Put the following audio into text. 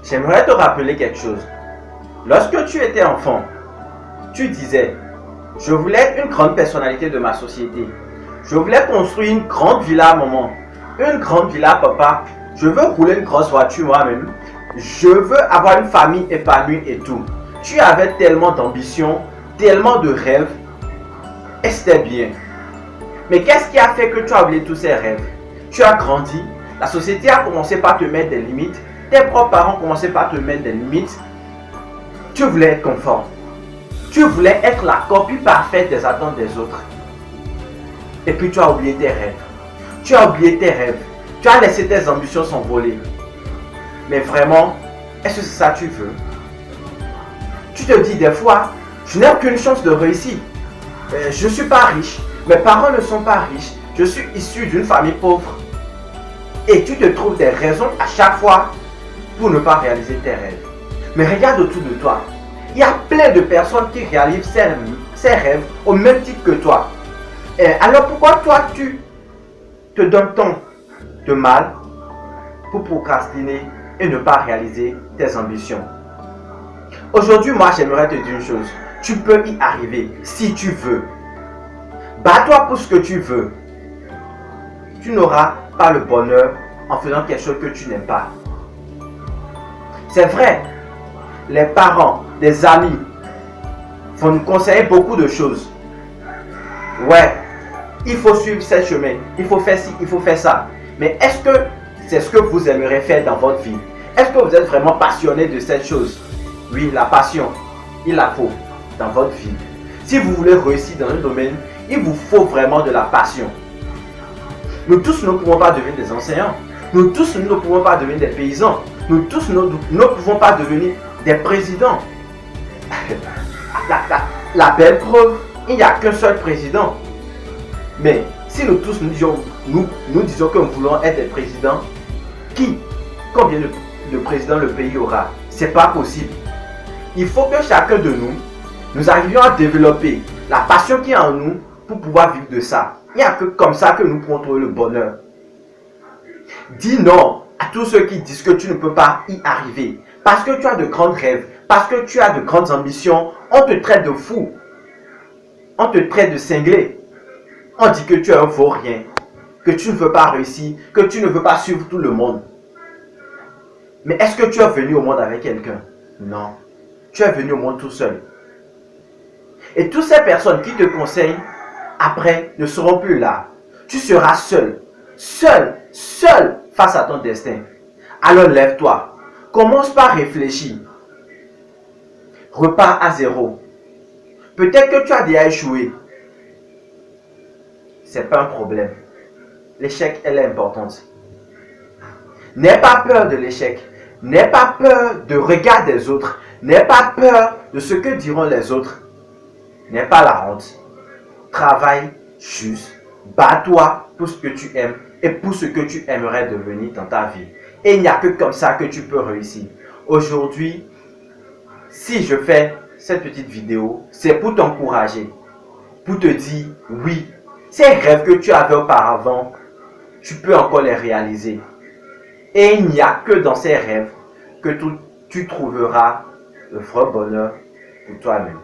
J'aimerais te rappeler quelque chose. Lorsque tu étais enfant, tu disais, je voulais être une grande personnalité de ma société. Je voulais construire une grande villa à maman, une grande villa à papa. Je veux rouler une grosse voiture moi-même. Je veux avoir une famille épanouie et tout. Tu avais tellement d'ambition, tellement de rêves, et c'était bien. Mais qu'est-ce qui a fait que tu as oublié tous ces rêves? Tu as grandi, la société a commencé par te mettre des limites, tes propres parents ont commencé par te mettre des limites. Tu voulais être conforme. Tu voulais être la copie parfaite des attentes des autres. Et puis tu as oublié tes rêves. Tu as oublié tes rêves. Tu as laissé tes ambitions s'envoler. Mais vraiment, est-ce que c'est ça que tu veux? Tu te dis des fois, je n'ai aucune chance de réussir. Je ne suis pas riche. Mes parents ne sont pas riches. Je suis issu d'une famille pauvre. Et tu te trouves des raisons à chaque fois pour ne pas réaliser tes rêves. Mais regarde autour de toi. Il y a plein de personnes qui réalisent ces rêves au même titre que toi. Alors pourquoi toi tu te donnes tant de mal pour procrastiner et ne pas réaliser tes ambitions? Aujourd'hui, moi j'aimerais te dire une chose. Tu peux y arriver si tu veux. Bats-toi pour ce que tu veux. Tu n'auras pas le bonheur en faisant quelque chose que tu n'aimes pas. C'est vrai, les parents, les amis vont nous conseiller beaucoup de choses. Ouais, il faut suivre ce chemin, il faut faire ci, il faut faire ça. Mais est-ce que c'est ce que vous aimeriez faire dans votre vie? Est-ce que vous êtes vraiment passionné de cette chose? Oui, la passion, il la faut dans votre vie. Si vous voulez réussir dans un domaine, il vous faut vraiment de la passion. Nous tous ne pouvons pas devenir des enseignants. Nous tous ne pouvons pas devenir des paysans. Nous tous ne pouvons pas devenir des présidents. La belle preuve, il n'y a qu'un seul président. Mais si nous tous nous disons que nous voulons être des présidents, combien de présidents le pays aura? Ce n'est pas possible. Il faut que chacun de nous arrivions à développer la passion qui est en nous pour pouvoir vivre de ça. Il n'y a que comme ça que nous pourrons trouver le bonheur. Dis non à tous ceux qui disent que tu ne peux pas y arriver. Parce que tu as de grands rêves, parce que tu as de grandes ambitions, on te traite de fou. On te traite de cinglé. On dit que tu es un vaurien, que tu ne veux pas réussir, que tu ne veux pas suivre tout le monde. Mais est-ce que tu es venu au monde avec quelqu'un? Non. Tu es venu au monde tout seul. Et toutes ces personnes qui te conseillent, après, ne seront plus là. Tu seras seul. Seul face à ton destin. Alors lève-toi. Commence par réfléchir. Repars à zéro. Peut-être que tu as déjà échoué. C'est pas un problème. L'échec, elle est importante. N'aie pas peur de l'échec. N'aie pas peur du regard des autres. N'aie pas peur de ce que diront les autres. N'aie pas la honte. Travaille juste. Bats-toi pour ce que tu aimes et pour ce que tu aimerais devenir dans ta vie. Et il n'y a que comme ça que tu peux réussir. Aujourd'hui, si je fais cette petite vidéo, c'est pour t'encourager. Pour te dire, oui, ces rêves que tu avais auparavant, tu peux encore les réaliser. Et il n'y a que dans ces rêves que tu trouveras le vrai bonheur pour toi-même.